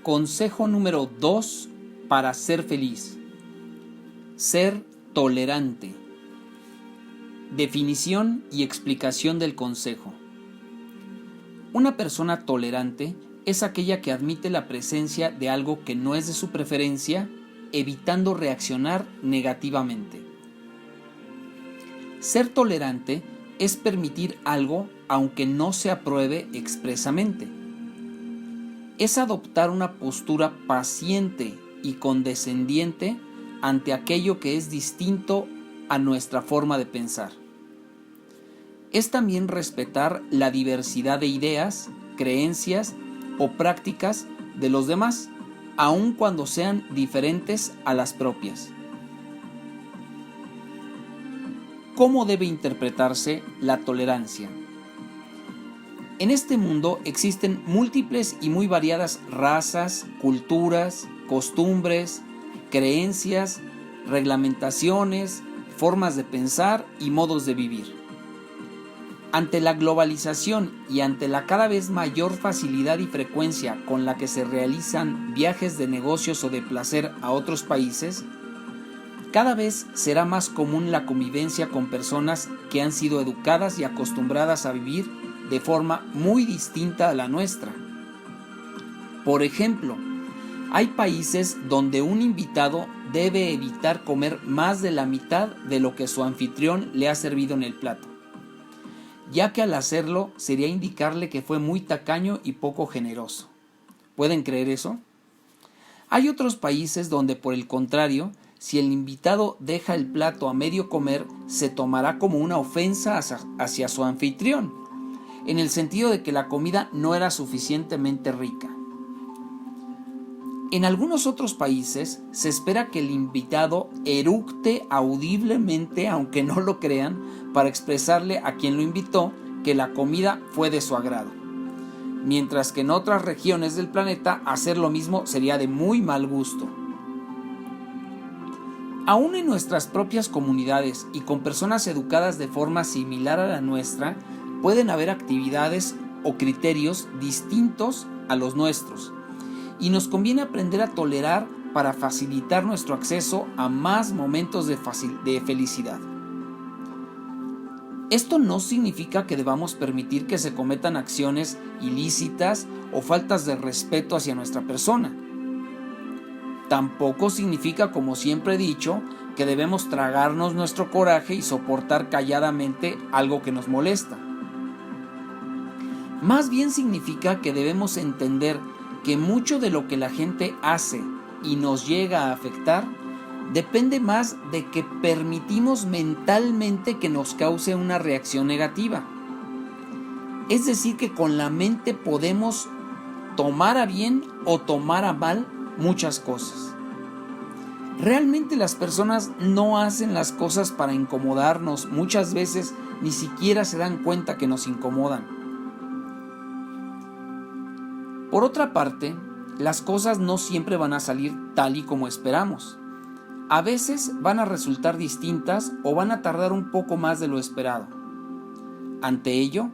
Consejo número 2 para ser feliz. Ser tolerante. Definición y explicación del consejo. Una persona tolerante es aquella que admite la presencia de algo que no es de su preferencia, evitando reaccionar negativamente. Ser tolerante es permitir algo aunque no se apruebe expresamente. Es adoptar una postura paciente y condescendiente ante aquello que es distinto a nuestra forma de pensar. Es también respetar la diversidad de ideas, creencias o prácticas de los demás, aun cuando sean diferentes a las propias. ¿Cómo debe interpretarse la tolerancia? En este mundo existen múltiples y muy variadas razas, culturas, costumbres, creencias, reglamentaciones, formas de pensar y modos de vivir. Ante la globalización y ante la cada vez mayor facilidad y frecuencia con la que se realizan viajes de negocios o de placer a otros países, cada vez será más común la convivencia con personas que han sido educadas y acostumbradas a vivir de forma muy distinta a la nuestra. Por ejemplo, hay países donde un invitado debe evitar comer más de la mitad de lo que su anfitrión le ha servido en el plato, ya que al hacerlo sería indicarle que fue muy tacaño y poco generoso. ¿Pueden creer eso? Hay otros países donde, por el contrario, si el invitado deja el plato a medio comer, se tomará como una ofensa hacia su anfitrión, en el sentido de que la comida no era suficientemente rica. En algunos otros países se espera que el invitado eructe audiblemente, aunque no lo crean, para expresarle a quien lo invitó que la comida fue de su agrado. Mientras que en otras regiones del planeta hacer lo mismo sería de muy mal gusto. Aún en nuestras propias comunidades y con personas educadas de forma similar a la nuestra, pueden haber actividades o criterios distintos a los nuestros, y nos conviene aprender a tolerar para facilitar nuestro acceso a más momentos de felicidad. Esto no significa que debamos permitir que se cometan acciones ilícitas o faltas de respeto hacia nuestra persona. Tampoco significa, como siempre he dicho, que debemos tragarnos nuestro coraje y soportar calladamente algo que nos molesta. Más bien significa que debemos entender que mucho de lo que la gente hace y nos llega a afectar depende más de que permitimos mentalmente que nos cause una reacción negativa. Es decir, que con la mente podemos tomar a bien o tomar a mal muchas cosas. Realmente las personas no hacen las cosas para incomodarnos, muchas veces ni siquiera se dan cuenta que nos incomodan. Por otra parte, las cosas no siempre van a salir tal y como esperamos. A veces van a resultar distintas o van a tardar un poco más de lo esperado. Ante ello,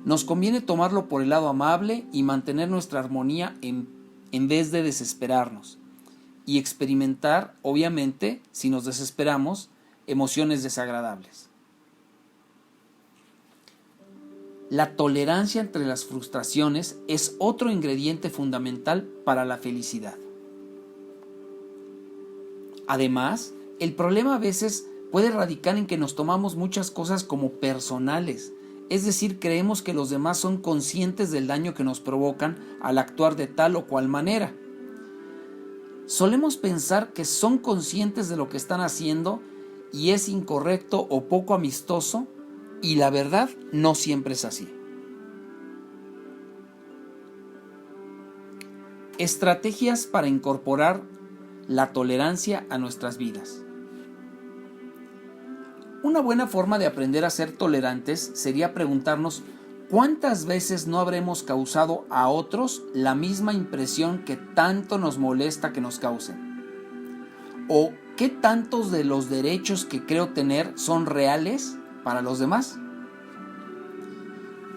nos conviene tomarlo por el lado amable y mantener nuestra armonía en vez de desesperarnos. Y experimentar, obviamente, si nos desesperamos, emociones desagradables. La tolerancia entre las frustraciones es otro ingrediente fundamental para la felicidad. Además, el problema a veces puede radicar en que nos tomamos muchas cosas como personales, es decir, creemos que los demás son conscientes del daño que nos provocan al actuar de tal o cual manera. Solemos pensar que son conscientes de lo que están haciendo y es incorrecto o poco amistoso, y la verdad no siempre es así. Estrategias para incorporar la tolerancia a nuestras vidas. Una buena forma de aprender a ser tolerantes sería preguntarnos ¿cuántas veces no habremos causado a otros la misma impresión que tanto nos molesta que nos causen? ¿O qué tantos de los derechos que creo tener son reales para los demás?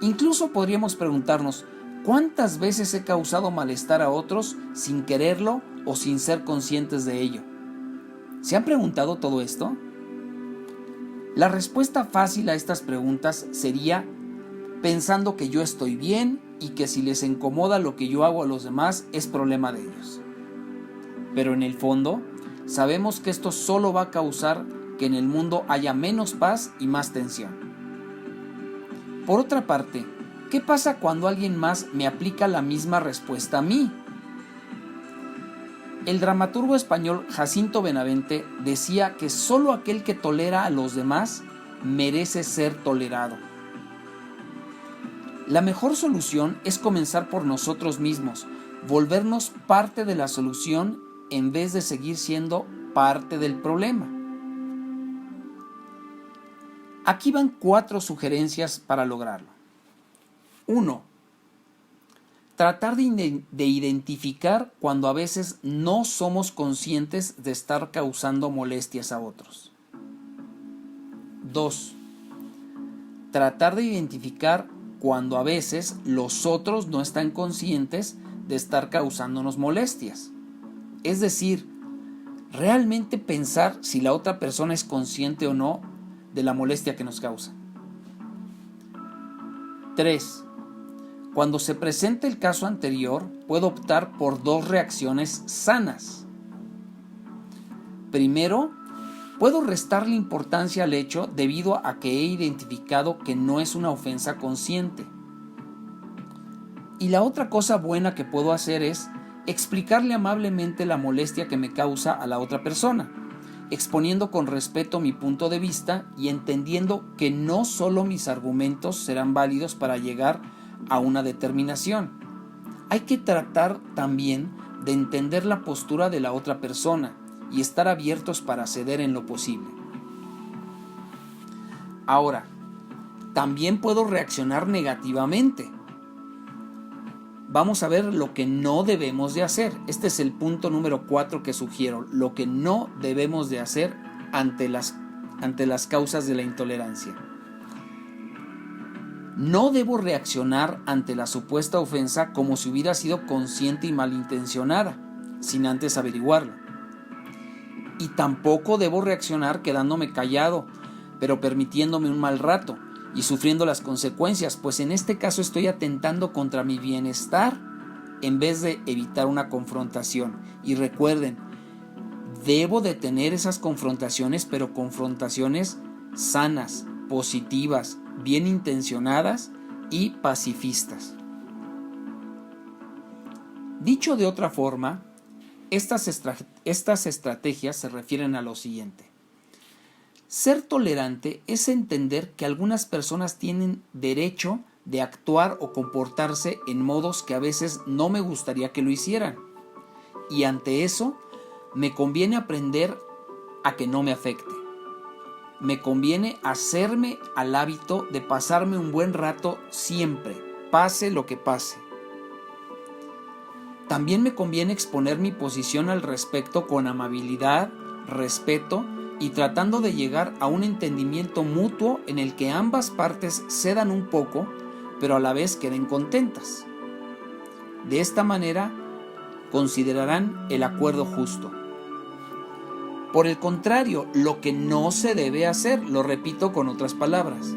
Incluso podríamos preguntarnos ¿Cuántas veces he causado malestar a otros sin quererlo o sin ser conscientes de ello? ¿Se han preguntado todo esto? La respuesta fácil a estas preguntas sería pensando que yo estoy bien y que si les incomoda lo que yo hago a los demás es problema de ellos. Pero en el fondo, sabemos que esto solo va a causar que en el mundo haya menos paz y más tensión. Por otra parte, ¿qué pasa cuando alguien más me aplica la misma respuesta a mí? El dramaturgo español Jacinto Benavente decía que solo aquel que tolera a los demás merece ser tolerado. La mejor solución es comenzar por nosotros mismos, volvernos parte de la solución en vez de seguir siendo parte del problema. Aquí van 4 sugerencias para lograrlo. 1. Tratar de identificar cuando a veces no somos conscientes de estar causando molestias a otros. 2. Tratar de identificar cuando a veces los otros no están conscientes de estar causándonos molestias. Es decir, realmente pensar si la otra persona es consciente o no de la molestia que nos causa. 3. Cuando se presente el caso anterior, puedo optar por 2 reacciones sanas. Primero, puedo restarle importancia al hecho debido a que he identificado que no es una ofensa consciente. Y la otra cosa buena que puedo hacer es explicarle amablemente la molestia que me causa a la otra persona, exponiendo con respeto mi punto de vista y entendiendo que no solo mis argumentos serán válidos para llegar a una determinación. Hay que tratar también de entender la postura de la otra persona y estar abiertos para ceder en lo posible. Ahora, también puedo reaccionar negativamente. Vamos a ver lo que no debemos de hacer. Este es el punto número 4 que sugiero, lo que no debemos de hacer ante las causas de la intolerancia. No debo reaccionar ante la supuesta ofensa como si hubiera sido consciente y malintencionada, sin antes averiguarlo. Y tampoco debo reaccionar quedándome callado, pero permitiéndome un mal rato y sufriendo las consecuencias, pues en este caso estoy atentando contra mi bienestar en vez de evitar una confrontación. Y recuerden, debo de tener esas confrontaciones, pero confrontaciones sanas, positivas, bien intencionadas y pacifistas. Dicho de otra forma, estas estrategias se refieren a lo siguiente. Ser tolerante es entender que algunas personas tienen derecho de actuar o comportarse en modos que a veces no me gustaría que lo hicieran. Y ante eso, me conviene aprender a que no me afecte. Me conviene hacerme al hábito de pasarme un buen rato siempre, pase lo que pase. También me conviene exponer mi posición al respecto con amabilidad, respeto y tratando de llegar a un entendimiento mutuo en el que ambas partes cedan un poco, pero a la vez queden contentas. De esta manera, considerarán el acuerdo justo. Por el contrario, lo que no se debe hacer, lo repito con otras palabras,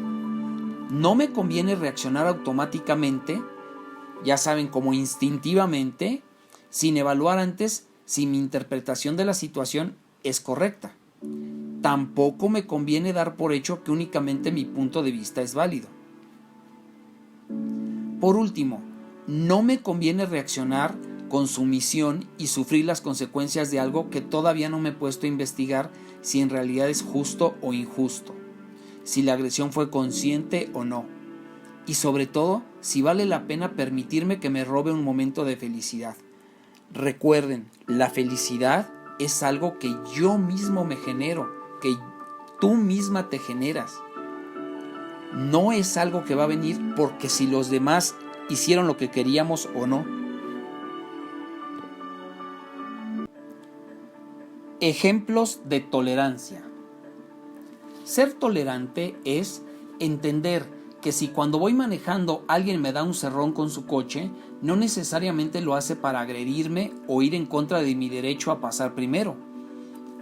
no me conviene reaccionar automáticamente, ya saben, como instintivamente, sin evaluar antes si mi interpretación de la situación es correcta. Tampoco me conviene dar por hecho que únicamente mi punto de vista es válido. Por último, no me conviene reaccionar con sumisión y sufrir las consecuencias de algo que todavía no me he puesto a investigar si en realidad es justo o injusto, si la agresión fue consciente o no, y sobre todo si vale la pena permitirme que me robe un momento de felicidad. Recuerden, la felicidad es algo que yo mismo me genero, que tú misma te generas. No es algo que va a venir porque si los demás hicieron lo que queríamos o no. Ejemplos de tolerancia. Ser tolerante es entender que si cuando voy manejando alguien me da un cerrón con su coche, no necesariamente lo hace para agredirme o ir en contra de mi derecho a pasar primero.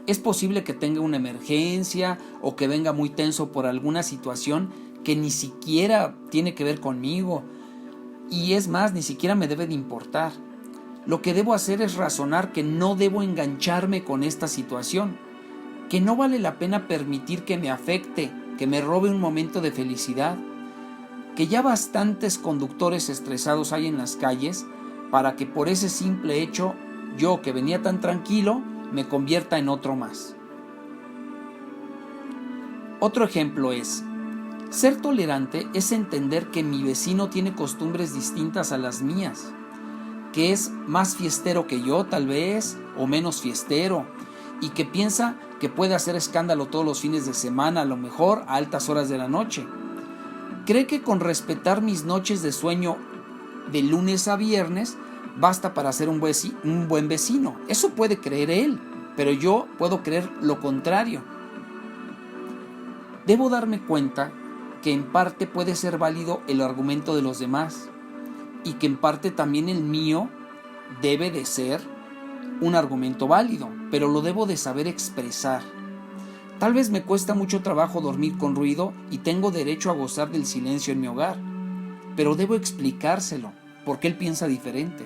Es posible que tenga una emergencia o que venga muy tenso por alguna situación que ni siquiera tiene que ver conmigo, y es más, ni siquiera me debe de importar. Lo que debo hacer es razonar que no debo engancharme con esta situación, que no vale la pena permitir que me afecte, que me robe un momento de felicidad, que ya bastantes conductores estresados hay en las calles para que por ese simple hecho yo, que venía tan tranquilo, me convierta en otro más. Otro ejemplo es: ser tolerante es entender que mi vecino tiene costumbres distintas a las mías, que es más fiestero que yo tal vez, o menos fiestero, y que piensa que puede hacer escándalo todos los fines de semana, a lo mejor a altas horas de la noche. Cree que con respetar mis noches de sueño de lunes a viernes basta para ser un buen vecino. Eso puede creer él, pero yo puedo creer lo contrario. Debo darme cuenta que en parte puede ser válido el argumento de los demás y que en parte también el mío debe de ser un argumento válido, pero lo debo de saber expresar. Tal vez me cuesta mucho trabajo dormir con ruido y tengo derecho a gozar del silencio en mi hogar, pero debo explicárselo porque él piensa diferente.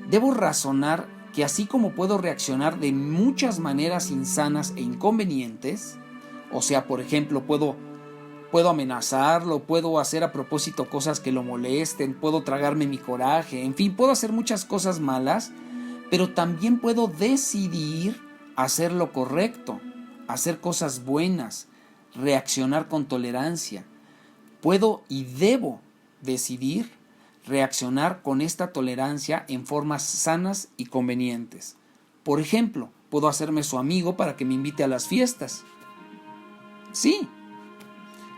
Debo razonar que así como puedo reaccionar de muchas maneras insanas e inconvenientes, o sea, por ejemplo, puedo amenazarlo, puedo hacer a propósito cosas que lo molesten, puedo tragarme mi coraje, en fin, puedo hacer muchas cosas malas, pero también puedo decidir hacer lo correcto, hacer cosas buenas, reaccionar con tolerancia. Puedo y debo decidir reaccionar con esta tolerancia en formas sanas y convenientes. Por ejemplo, puedo hacerme su amigo para que me invite a las fiestas. Sí.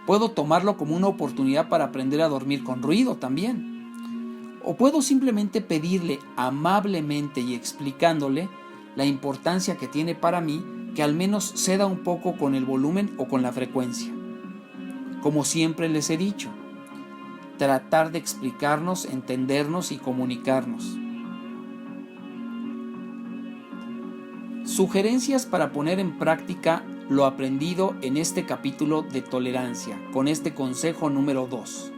Puedo tomarlo como una oportunidad para aprender a dormir con ruido también. O puedo simplemente pedirle amablemente y explicándole la importancia que tiene para mí que al menos ceda un poco con el volumen o con la frecuencia. Como siempre les he dicho, tratar de explicarnos, entendernos y comunicarnos. Sugerencias para poner en práctica lo aprendido en este capítulo de tolerancia, con este consejo número 2.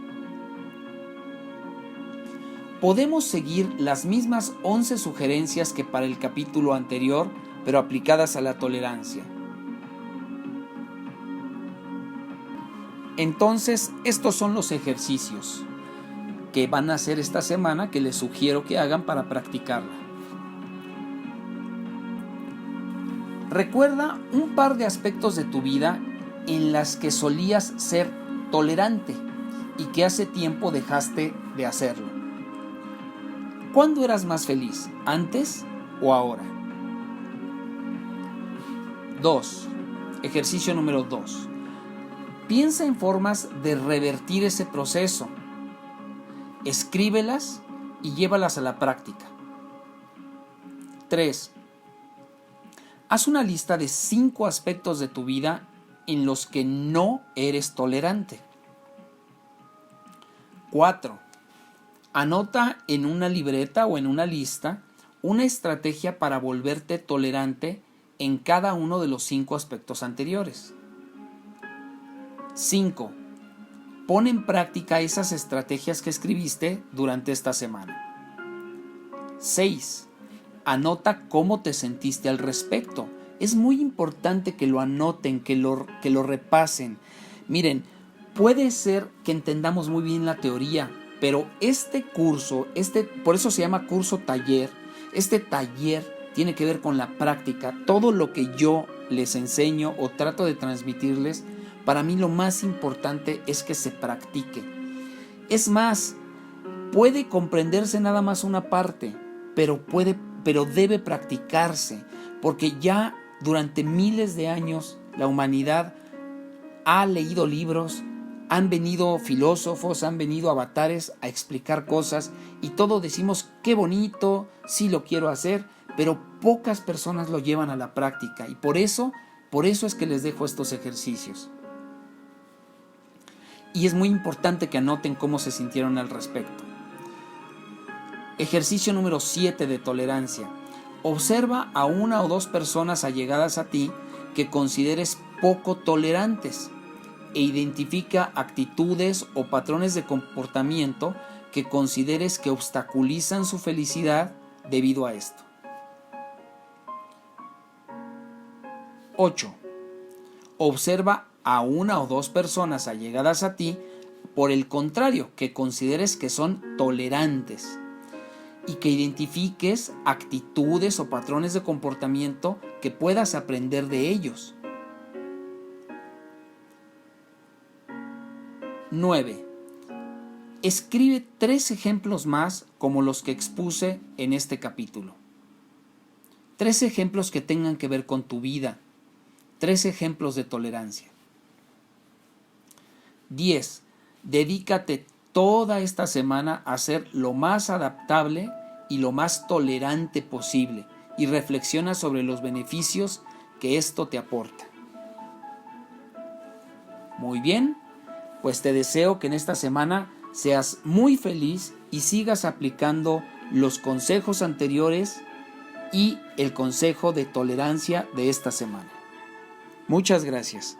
Podemos seguir las mismas 11 sugerencias que para el capítulo anterior, pero aplicadas a la tolerancia. Entonces, estos son los ejercicios que van a hacer esta semana, que les sugiero que hagan para practicarla. Recuerda un par de aspectos de tu vida en las que solías ser tolerante y que hace tiempo dejaste de hacerlo. ¿Cuándo eras más feliz? ¿Antes o ahora? 2. Ejercicio número 2. Piensa en formas de revertir ese proceso. Escríbelas y llévalas a la práctica. 3. Haz una lista de 5 aspectos de tu vida en los que no eres tolerante. 4. Anota en una libreta o en una lista una estrategia para volverte tolerante en cada uno de los 5 aspectos anteriores. 5. Pon en práctica esas estrategias que escribiste durante esta semana. 6. Anota cómo te sentiste al respecto. Es muy importante que lo anoten, que lo repasen. Miren, puede ser que entendamos muy bien la teoría, pero este curso, por eso se llama curso taller, este taller tiene que ver con la práctica. Todo lo que yo les enseño o trato de transmitirles, para mí lo más importante es que se practique. Es más, puede comprenderse nada más una parte, pero debe practicarse, porque ya durante miles de años la humanidad ha leído libros, han venido filósofos, han venido avatares a explicar cosas y todos decimos qué bonito, sí lo quiero hacer, pero pocas personas lo llevan a la práctica y por eso es que les dejo estos ejercicios. y es muy importante que anoten cómo se sintieron al respecto. Ejercicio número 7 de tolerancia. Observa a una o dos personas allegadas a ti que consideres poco tolerantes e identifica actitudes o patrones de comportamiento que consideres que obstaculizan su felicidad debido a esto. 8. Observa a una o dos personas allegadas a ti, por el contrario, que consideres que son tolerantes y que identifiques actitudes o patrones de comportamiento que puedas aprender de ellos. 9. Escribe 3 ejemplos más como los que expuse en este capítulo. 3 ejemplos que tengan que ver con tu vida. 3 ejemplos de tolerancia. 10. Dedícate toda esta semana a ser lo más adaptable y lo más tolerante posible y reflexiona sobre los beneficios que esto te aporta. Muy bien, pues te deseo que en esta semana seas muy feliz y sigas aplicando los consejos anteriores y el consejo de tolerancia de esta semana. Muchas gracias.